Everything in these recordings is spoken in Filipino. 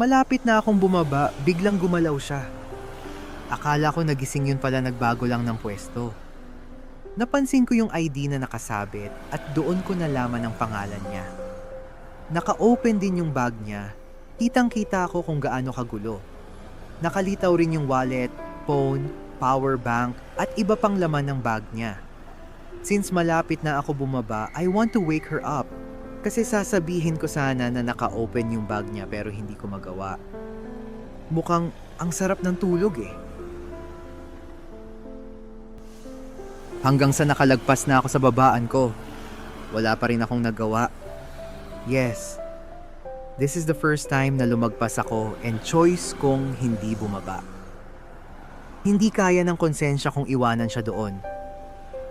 Malapit na akong bumaba, biglang gumalaw siya. Akala ko nagising yun pala nagbago lang ng pwesto. Napansin ko yung ID na nakasabit at doon ko nalaman ang pangalan niya. Naka-open din yung bag niya. Kitang-kita ako kung gaano kagulo. Nakalitaw rin yung wallet, phone, power bank at iba pang laman ng bag niya. Since malapit na ako bumaba, I want to wake her up. Kasi sasabihin ko sana na naka-open yung bag niya pero hindi ko magawa. Mukhang ang sarap ng tulog eh. Hanggang sa nakalagpas na ako sa babaan ko, wala pa rin akong nagawa. Yes, this is the first time na lumagpas ako and choice kong hindi bumaba. Hindi kaya ng konsensya kong iwanan siya doon.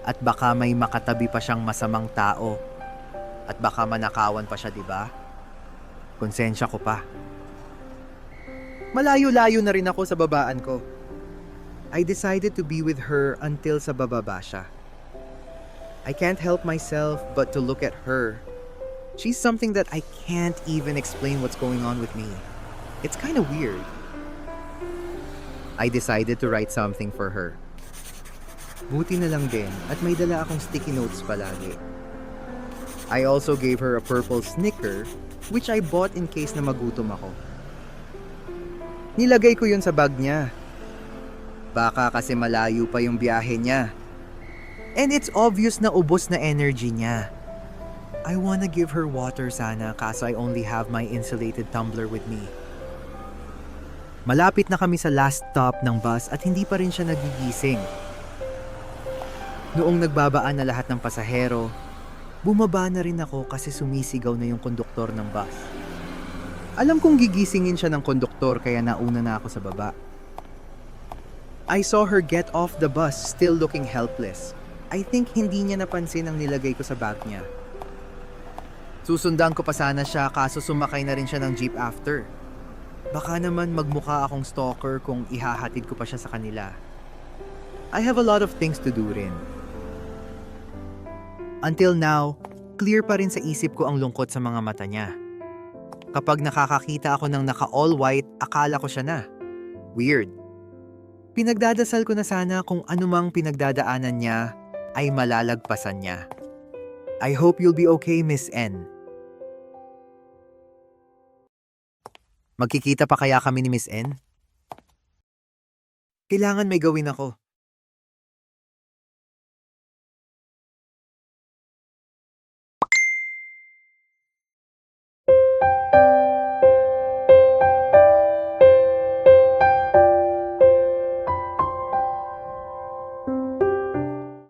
At baka may makatabi pa siyang masamang tao. At baka manakawan pa siya, di ba? Konsensya ko pa. Malayo-layo na rin ako sa babaan ko. I decided to be with her until sa bababa siya. I can't help myself but to look at her. She's something that I can't even explain what's going on with me. It's kind of weird. I decided to write something for her. Buti na lang din at may dala akong sticky notes palagi. I also gave her a purple Snicker which I bought in case na magutom ako. Nilagay ko yun sa bag niya. Baka kasi malayo pa yung biyahe niya. And it's obvious na ubos na energy niya. I wanna give her water sana kaso I only have my insulated tumbler with me. Malapit na kami sa last stop ng bus at hindi pa rin siya nagigising. Noong nagbabaan na lahat ng pasahero, bumaba na rin ako kasi sumisigaw na yung konduktor ng bus. Alam kong gigisingin siya ng konduktor kaya nauna na ako sa baba. I saw her get off the bus still looking helpless. I think hindi niya napansin ang nilagay ko sa bag niya. Susundan ko pa sana siya kaso sumakay na rin siya ng jeep after. Baka naman magmukha akong stalker kung ihahatid ko pa siya sa kanila. I have a lot of things to do rin. Until now, clear pa rin sa isip ko ang lungkot sa mga mata niya. Kapag nakakakita ako ng naka-all white, akala ko siya na. Weird. Pinagdadasal ko na sana kung anumang pinagdadaanan niya ay malalagpasan niya. I hope you'll be okay, Miss N. Magkikita pa kaya kami ni Miss N? Kailangan may gawin ako.